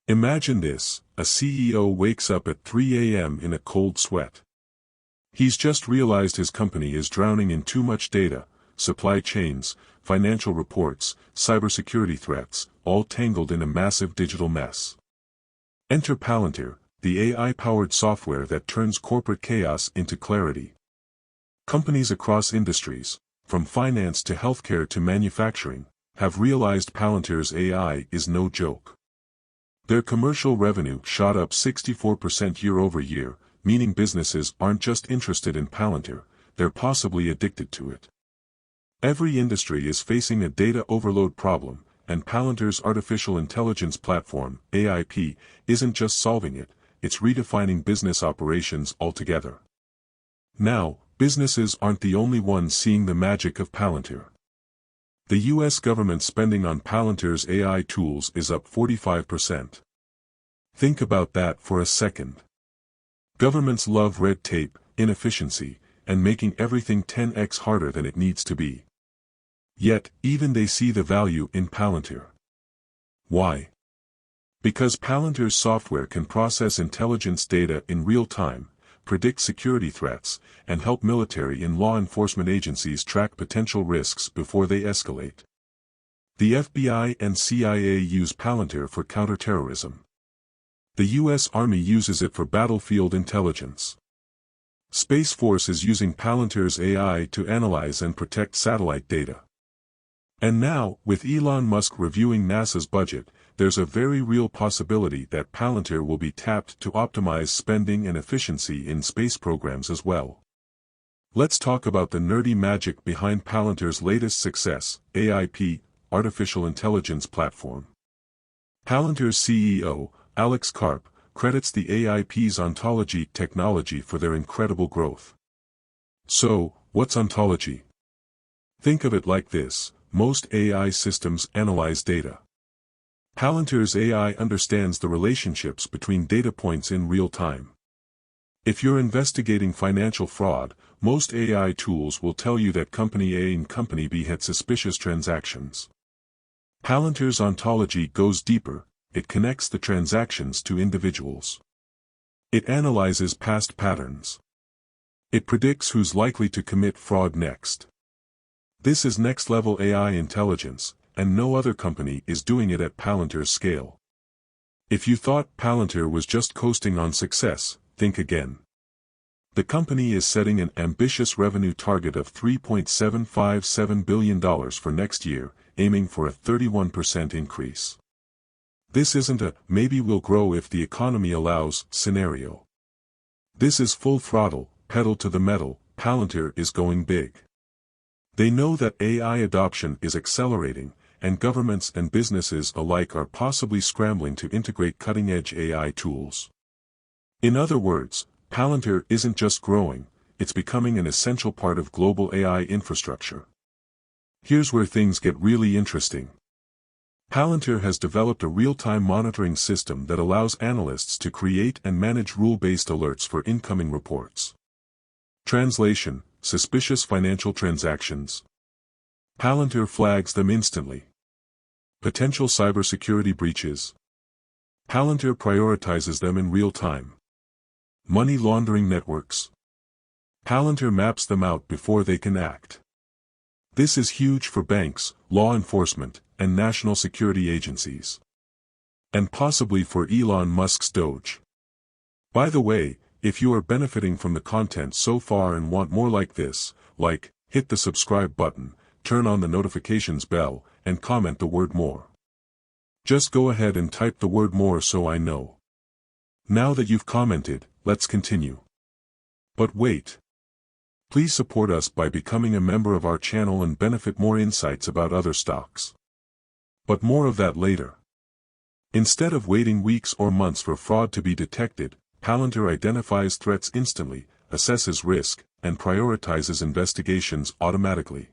Imagine this: a CEO wakes up at 3 a.m. in a cold sweat. He's just realized his company is drowning in too much data, supply chains, financial reports, cybersecurity threats, all tangled in a massive digital mess. Enter Palantir, the AI-powered software that turns corporate chaos into clarity. Companies across industries, from finance to healthcare to manufacturing, have realized Palantir's AI is no joke. Their commercial revenue shot up 64% year-over-year, meaning businesses aren't just interested in Palantir, they're possibly addicted to it. Every industry is facing a data overload problem, and Palantir's artificial intelligence platform, AIP, isn't just solving it, it's redefining business operations altogether. Now, businesses aren't the only ones seeing the magic of Palantir. The U.S. government spending on Palantir's AI tools is up 45%. Think about that for a second. Governments love red tape, inefficiency, and making everything 10x harder than it needs to be. Yet, even they see the value in Palantir. Why? Because Palantir's software can process intelligence data in real time, predict security threats, and help military and law enforcement agencies track potential risks before they escalate. The FBI and CIA use Palantir for counterterrorism. The U.S. Army uses it for battlefield intelligence. Space Force is using Palantir's AI to analyze and protect satellite data. And now, with Elon Musk reviewing NASA's budget, there's a very real possibility that Palantir will be tapped to optimize spending and efficiency in space programs as well. Let's talk about the nerdy magic behind Palantir's latest success, AIP, Artificial Intelligence Platform. Palantir's CEO, Alex Karp, credits the AIP's ontology technology for their incredible growth. So, what's ontology? Think of it like this: most AI systems analyze data. Palantir's AI understands the relationships between data points in real time. If you're investigating financial fraud, most AI tools will tell you that Company A and Company B had suspicious transactions. Palantir's ontology goes deeper, it connects the transactions to individuals. It analyzes past patterns. It predicts who's likely to commit fraud next. This is next-level AI intelligence, and no other company is doing it at Palantir's scale. If you thought Palantir was just coasting on success, think again. The company is setting an ambitious revenue target of $3.757 billion for next year, aiming for a 31% increase. This isn't a "maybe we'll grow if the economy allows" scenario. This is full throttle, pedal to the metal. Palantir is going big. They know that AI adoption is accelerating, and governments and businesses alike are possibly scrambling to integrate cutting-edge AI tools. In other words, Palantir isn't just growing, it's becoming an essential part of global AI infrastructure. Here's where things get really interesting. Palantir has developed a real-time monitoring system that allows analysts to create and manage rule-based alerts for incoming reports. Translation: suspicious financial transactions. Palantir flags them instantly. Potential cybersecurity breaches. Palantir prioritizes them in real time. Money laundering networks. Palantir maps them out before they can act. This is huge for banks, law enforcement, and national security agencies. And possibly for Elon Musk's Doge. By the way, if you are benefiting from the content so far and want more like this, hit the subscribe button, turn on the notifications bell, and comment the word "more." Just go ahead and type the word "more" so I know. Now that you've commented, let's continue. But wait. Please support us by becoming a member of our channel and benefit more insights about other stocks. But more of that later. Instead of waiting weeks or months for fraud to be detected, Palantir identifies threats instantly, assesses risk, and prioritizes investigations automatically.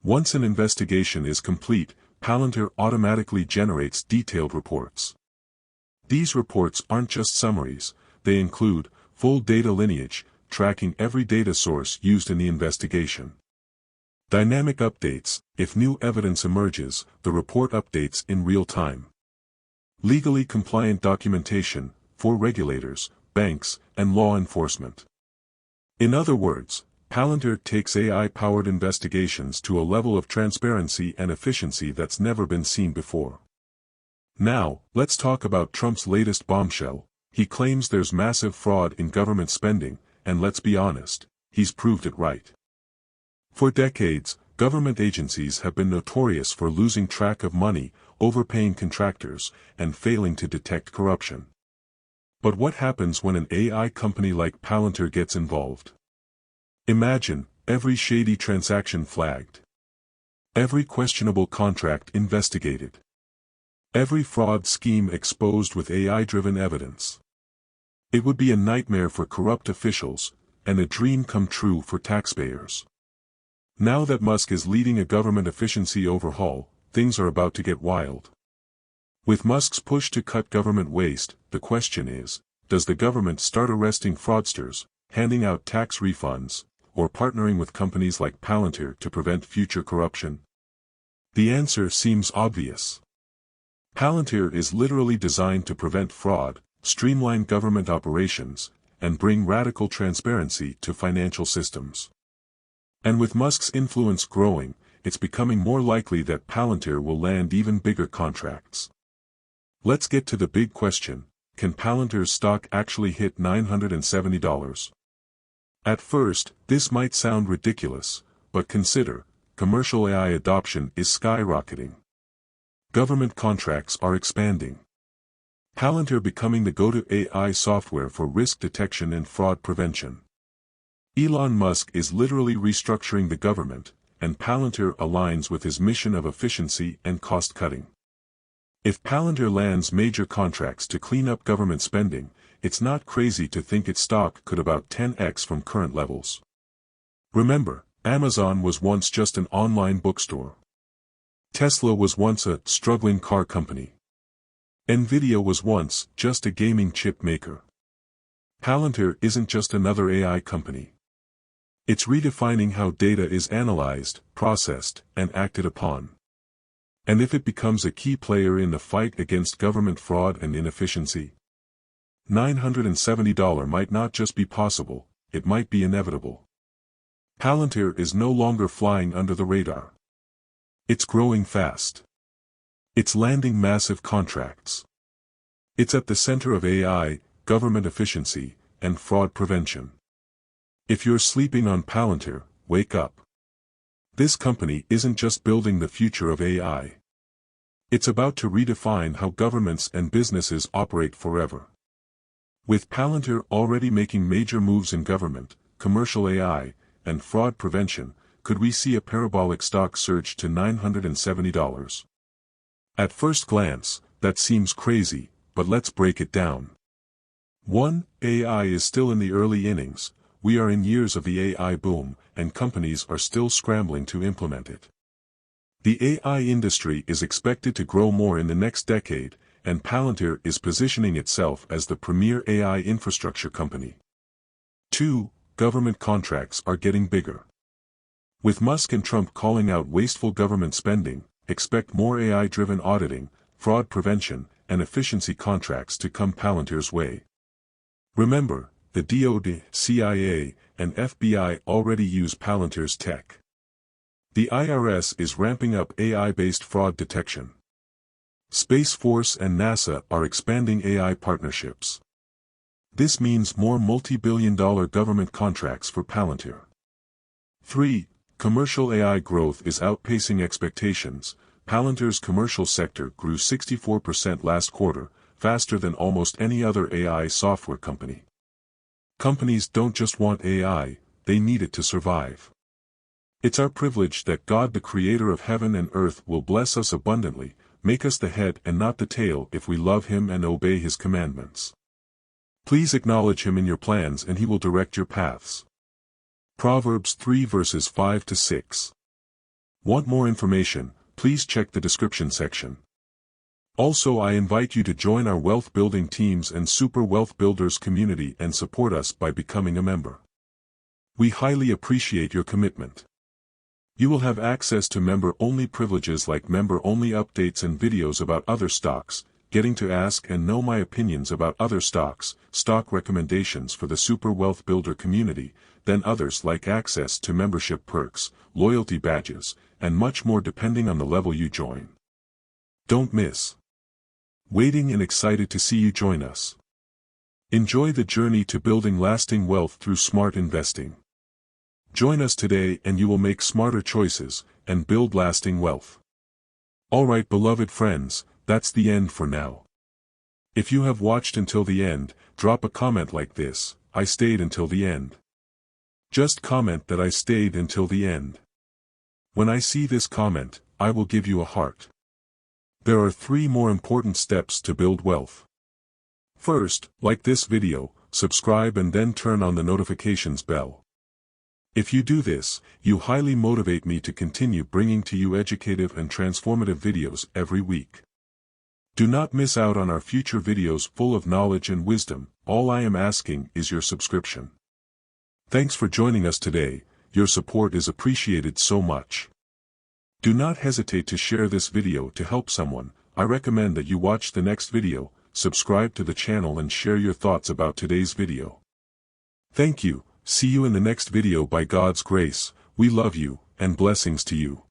Once an investigation is complete, Palantir automatically generates detailed reports. These reports aren't just summaries, they include full data lineage, tracking every data source used in the investigation. Dynamic updates: if new evidence emerges, the report updates in real time. Legally compliant documentation, for regulators, banks, and law enforcement. In other words, Palantir takes AI-powered investigations to a level of transparency and efficiency that's never been seen before. Now, let's talk about Trump's latest bombshell. He claims there's massive fraud in government spending, and let's be honest, he's proved it right. For decades, government agencies have been notorious for losing track of money, overpaying contractors, and failing to detect corruption. But what happens when an AI company like Palantir gets involved? Imagine, every shady transaction flagged. Every questionable contract investigated. Every fraud scheme exposed with AI-driven evidence. It would be a nightmare for corrupt officials, and a dream come true for taxpayers. Now that Musk is leading a government efficiency overhaul, things are about to get wild. With Musk's push to cut government waste, the question is, does the government start arresting fraudsters, handing out tax refunds, or partnering with companies like Palantir to prevent future corruption? The answer seems obvious. Palantir is literally designed to prevent fraud, streamline government operations, and bring radical transparency to financial systems. And with Musk's influence growing, it's becoming more likely that Palantir will land even bigger contracts. Let's get to the big question: can Palantir's stock actually hit $970? At first, this might sound ridiculous, but consider, commercial AI adoption is skyrocketing. Government contracts are expanding. Palantir becoming the go-to AI software for risk detection and fraud prevention. Elon Musk is literally restructuring the government, and Palantir aligns with his mission of efficiency and cost-cutting. If Palantir lands major contracts to clean up government spending, it's not crazy to think its stock could about 10x from current levels. Remember, Amazon was once just an online bookstore. Tesla was once a struggling car company. Nvidia was once just a gaming chip maker. Palantir isn't just another AI company. It's redefining how data is analyzed, processed, and acted upon. And if it becomes a key player in the fight against government fraud and inefficiency, $970 might not just be possible, it might be inevitable. Palantir is no longer flying under the radar. It's growing fast. It's landing massive contracts. It's at the center of AI, government efficiency, and fraud prevention. If you're sleeping on Palantir, wake up. This company isn't just building the future of AI. It's about to redefine how governments and businesses operate forever. With Palantir already making major moves in government, commercial AI, and fraud prevention, could we see a parabolic stock surge to $970? At first glance, that seems crazy, but let's break it down. 1. AI is still in the early innings. We are in years of the AI boom, and companies are still scrambling to implement it. The AI industry is expected to grow more in the next decade, and Palantir is positioning itself as the premier AI infrastructure company. 2. Government contracts are getting bigger. With Musk and Trump calling out wasteful government spending, expect more AI-driven auditing, fraud prevention, and efficiency contracts to come Palantir's way. Remember, the DoD, CIA, and FBI already use Palantir's tech. The IRS is ramping up AI-based fraud detection. Space Force and NASA are expanding AI partnerships. This means more multi-billion-dollar government contracts for Palantir. 3. Commercial AI growth is outpacing expectations. Palantir's commercial sector grew 64% last quarter, faster than almost any other AI software company. Companies don't just want AI, they need it to survive. It's our privilege that God, the creator of heaven and earth, will bless us abundantly, make us the head and not the tail if we love Him and obey His commandments. Please acknowledge Him in your plans and He will direct your paths. Proverbs 3 verses 5 to 6. Want more information? Please check the description section. Also, I invite you to join our wealth building teams and SuperWealthBuilders community and support us by becoming a member. We highly appreciate your commitment. You will have access to member-only privileges like member-only updates and videos about other stocks, getting to ask and know my opinions about other stocks, stock recommendations for the SuperWealthBuilder community, then others like access to membership perks, loyalty badges, and much more depending on the level you join. Don't miss. Waiting and excited to see you join us. Enjoy the journey to building lasting wealth through smart investing. Join us today and you will make smarter choices and build lasting wealth. Alright, beloved friends, that's the end for now. If you have watched until the end, drop a comment like this: I stayed until the end. Just comment that I stayed until the end. When I see this comment, I will give you a heart. There are 3 more important steps to build wealth. First, like this video, subscribe and then turn on the notifications bell. If you do this, you highly motivate me to continue bringing to you educative and transformative videos every week. Do not miss out on our future videos full of knowledge and wisdom. All I am asking is your subscription. Thanks for joining us today, your support is appreciated so much. Do not hesitate to share this video to help someone. I recommend that you watch the next video, subscribe to the channel and share your thoughts about today's video. Thank you, see you in the next video by God's grace. We love you, and blessings to you.